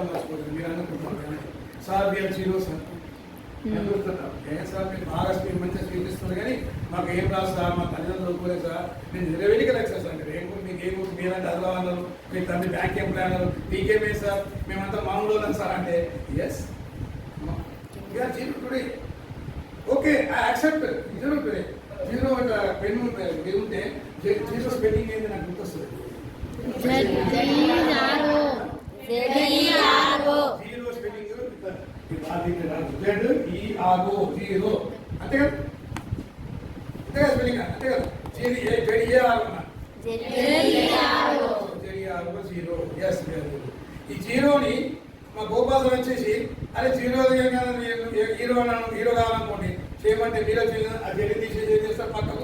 చెప్పడం మర్చిపోతుంది. మీరు అనుకుంటున్నారు కానీ సార్ వీఆర్ జీరో సార్ అనుకుంటున్నాం. ఏం సార్ మీరు బాగా స్పీడ్ మంచిగా స్పీడ్ ఇస్తున్నారు కానీ మాకు ఏం రాదు సార్, మా తల్లిదండ్రులు ఒప్పుకోలేదు సార్. నేను నిలవెలికి లెక్చర్ సార్. మీరు ఏం మీకు ఏం మీరంటే అదలా అన్నారు, మీ తండ్రి బ్యాంక్ ఎంప్లాయ్ అన్నారు, మీకేమే సార్ మేమంతా మామూలు వాళ్ళం సార్ అంటే yes we are zero today. Okay I accept zero today. Zero pen ఉంటే జీరో స్పెల్లింగ్ ఏంది నాకు గుర్తొస్తుంది. జీరో స్పెల్లింగ్ జీరో అంతే కదా, అంతే కదా స్పెల్లింగ్ అంతే కదా. Zero S. ఈ జీరోని మా గోపాల్ వచ్చేసి అదే జీరో హీరో కావాలనుకోండి చేయమంటే మీరు జడి తీసేసి ఏం చేస్తారు పక్కకు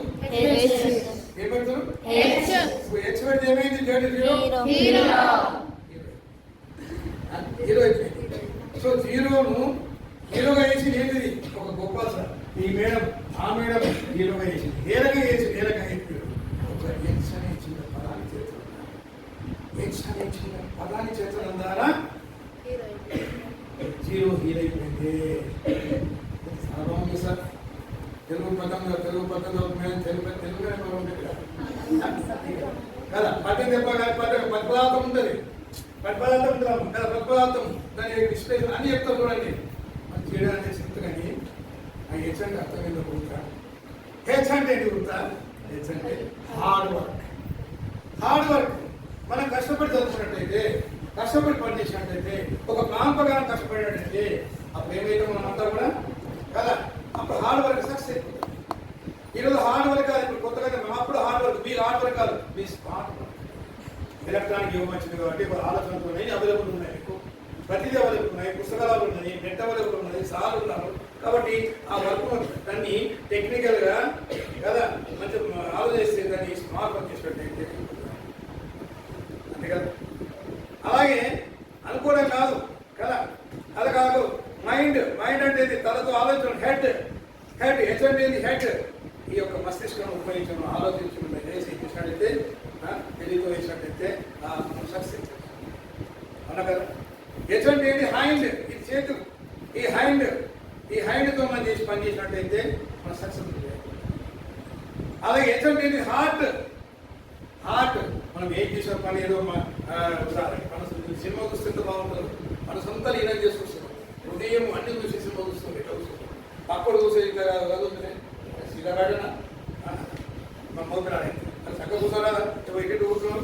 ఏం పెడతారు హెచ్ పెడితే ఏమైంది జడి హీరో అయిపోయింది. సో జీరోను హీరోగా వేసింది ఏంటిది ఒక గోపాల్ సార్. ఈ మేడం ఆ మేడం హీరోగా వేసింది. ఏ రకంగా వేసింది, ఏ రకంగా చెప్పారు. ఒక హెచ్ అనే చిన్న పదాన్ని చేర్చడం, హెచ్ అనే చిన్న పదాన్ని చేర్చడం ద్వారా జీరో హీరో అయిపోయింది. బాగుంది సార్. తెలుగు పద్ధతిలో మేము తెలుగునే బాగుంటుంది కదా. పద్యం చెప్పగానే పద్పదార్థం ఉంటుంది, పద్పదార్థం ఉంటాం కదా. పద్పదార్థం దాని విశ్లేషణ అన్ని చెప్తాం చూడండి. మనం చేయడానికి చెప్తా కానీ ఆ హెచ్ అంటే అర్థం ఏంటో కుదురుతా. హెచ్ అంటే ఏంటి కుదురుతా. హెచ్ అంటే హార్డ్ వర్క్. హార్డ్ వర్క్ మనం కష్టపడి చదువుకున్నట్టయితే, కష్టపడి పనిచేసినట్టయితే, ఒక ప్లాన్ ప్రకారం కష్టపడినట్టయితే అప్పుడు ఏమైతే మనం అంతా కూడా కదా అప్పుడు హార్డ్ వర్క్ సక్సెస్ అయిపోతుంది. ఈరోజు హార్డ్ వర్క్ కాదు, ఇప్పుడు కొత్తగా అప్పుడు హార్డ్ వర్క్. మీరు హార్డ్ వర్క్ కాదు, మీ స్మార్ట్ వర్క్. ఎలక్ట్రానిక్ యుగం వచ్చింది కాబట్టి ఆలోచనలు ఉన్నాయి, అవైలబుల్ ఉన్నాయి, మీకు ప్రతిదీ అవైలబుల్ ఉన్నాయి, పుస్తకాలు ఉన్నాయి, నెట్ అవైలబుల్ ఉన్నది, సార్ ఉన్నారు. కాబట్టి ఆ వర్క్ దాన్ని టెక్నికల్గా కదా మంచి ఆలోచిస్తే దాన్ని స్మార్ట్ వర్క్ చేసినట్టయితే అంతే కదా. అలాగే అనుకోవడం కాదు కదా, అది కాదు. మైండ్ అంటే తలతో ఆలోచన. హెడ్ హెచ్ అంటే హెడ్. ఈ యొక్క మస్తిష్కం ఉపయోగించడం, ఆలోచించడం చేసినట్టయితే, తెలివితో వేసినట్టయితే సక్సెస్ అన్న కదా. హెచ్ అంటే హ్యాండ్, ఇది చేతులు. ఈ హ్యాండ్తో మనం చేసి పని చేసినట్టయితే మనం సక్సెస్. అలాగే హెచ్ అంటే హార్ట్. మనం ఏం చేసిన పని ఏదో మన సినిమా చూస్తే ఎంత బాగుంటుంది. మన సొంత లీనం చేసుకొస్తున్నాం. ఉదయం అన్ని చూసి సినిమా చూస్తుంది, ఎట్లా చూస్తున్నాం. అప్పుడు చూసే ఇట్లా చదువుతున్నాయి ఇలా రాడనా మన మోపిరాడే చక్కగా కూర్చోరా ఎటు కూర్చున్నావు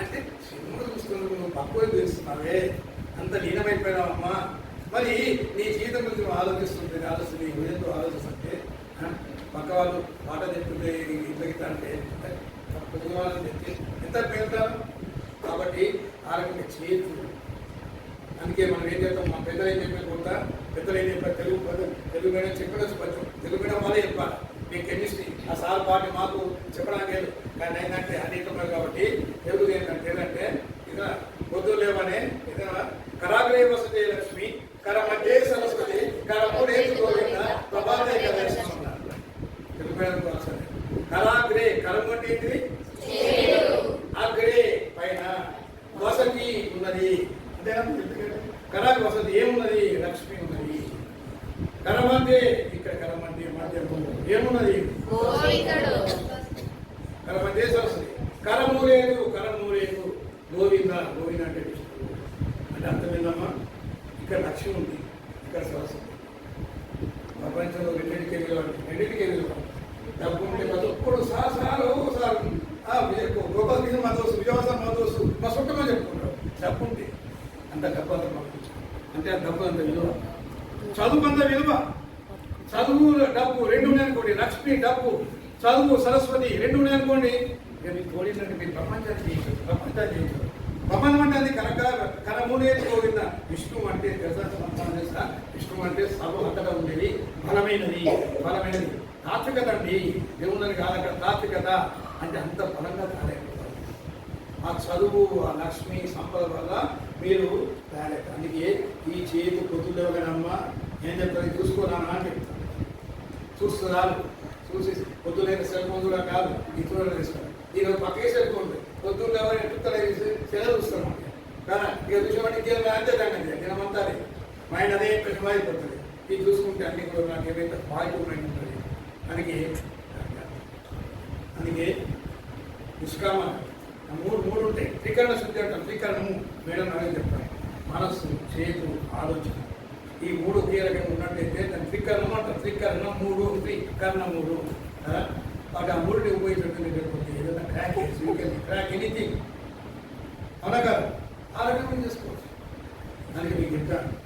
అంటే సినిమా చూస్తున్నందుకు నువ్వు పక్కన తెలుస్తున్నావే, అంత లీనమైపోయినావమ్మా. మరి నీ జీవితం గురించి నువ్వు ఆలోచిస్తుంది నీ హృదయంతో ఆలోచిస్తుంటే పక్క వాళ్ళు మాట చెప్తుంటే ఇట్లా అంటే ఎంత పెడతారు. కాబట్టి ఆ రకంగా చేతులు. అందుకే మనం ఏం చేస్తాం, మా పెద్దలు ఏం చెప్పే కొంత పెద్దలు ఏం చెప్పారు, తెలుగు మీడియం చెప్పడం పద్యం, తెలుగు మీడియం వాళ్ళే చెప్పాలి. మీ కెమిస్ట్రీ ఆ సార్ పాటి మాకు చెప్పడానికి లేదు కానీ ఏంటంటే అనేకం కాబట్టి తెలుగు ఏంటంటే ఇక పొద్దు లేవనే ఏదైనా కరాగ్రే వసతే లక్ష్మి కర మధ్య సరస్వతి కర మూడేళ్ళు గోవింద ప్రభాతే కదేశం అన్నారు. తెలుగు మీడియం కోసం కరాగ్రే కరం అంటే ఏంటిది, అగ్రే పైన, వసతి ఉన్నది అంతేనా. కరాగ్ర వసతి ఏమున్నది, లక్ష్మి ఉన్నది. కరమంటే ఇక్కడ కరమంటే మధ్యము ఏమున్నది, కరమంటే సరస్వతి. కరమూలేదు గోవింద అంటే విష్ణువు అంటే అర్థమైందమ్మా. ఇక్కడ లక్ష్మి ఉంది, ఇక్కడ సరస్వతి. ప్రపంచంలో రెండింటికే విలువ. డబ్బు ఉంటే ప్రతి ఒక్కడు సార్ గోపాల్ మీద మా దోస్తు, విజయవాసం మా దోస్తు, మా సొంతంగా చెప్పుకుంటారు. డబ్బు ఉంటే అంత డబ్బు అంత పంపించారు అంటే ఆ డబ్బు అంత విలువ. చదువు అంత విలువ. చదువు డబ్బు రెండు ఉన్నాయనుకోండి, లక్ష్మి డబ్బు చదువు సరస్వతి రెండు ఉన్నాయనుకోండి, ఇక మీకు తోడిందంటే మీరు ప్రపంచాన్ని చేయించారు. ప్రపంచం అంటే అది కరమూడేది గోవింద. విష్ణు అంటే విష్ణు అంటే సభ అంతటా ఉండేది, బలమైనది. తాత్వికత అండి, దేవుని కాదు అక్కడ తాత్వికత అంటే అంత బలంగా తయారైపోతారు. ఆ చదువు ఆ లక్ష్మి సంపద వల్ల మీరు తయారైపోతారు. అందుకే ఈ చేతి పొద్దులేవగానమ్మా ఏం చెప్తాను, చూసుకోనా అని చెప్తాను. చూస్తున్నారు, చూసి పొద్దులేని సెల్ ఫోన్ కూడా కాదు, ఇతరులు తీసుకోవాలి. ఈరోజు పక్కకే సెల్ ఫోన్ పొద్దున్న ఎవరైనా ఎట్టుతలే సెలవు చూస్తాం. కదా ఇక చూసేవాడికి గేమ్ అంతే తగ్గండి దినమంతా మైండ్ అదే ప్రశ్న అయిపోతుంది ఇది చూసుకుంటే అన్ని కూడా నాకు ఏమైతే పాజిటివ్ మైండ్ ఉంటుంది అందుకే నిష్కామ మూడు ఉంటాయి త్రికరణ శుద్ధి అంటాం త్రికరణము మేడం అనేది చెప్తాను మనస్సు చేతు ఆలోచన ఈ మూడు కీలకంగా ఉన్నట్టయితే దాని త్రికరణం అంటారు త్రికరణం మూడు త్రికరణ మూడు కదా వాటి ఆ మూడుని ఉపయోగించకపోతే ఏదైనా క్రాక్ ఎనీథింగ్ అవునా కాదు ఆ రకంగా చేసుకోవచ్చు అందుకే మీకు చెప్తాను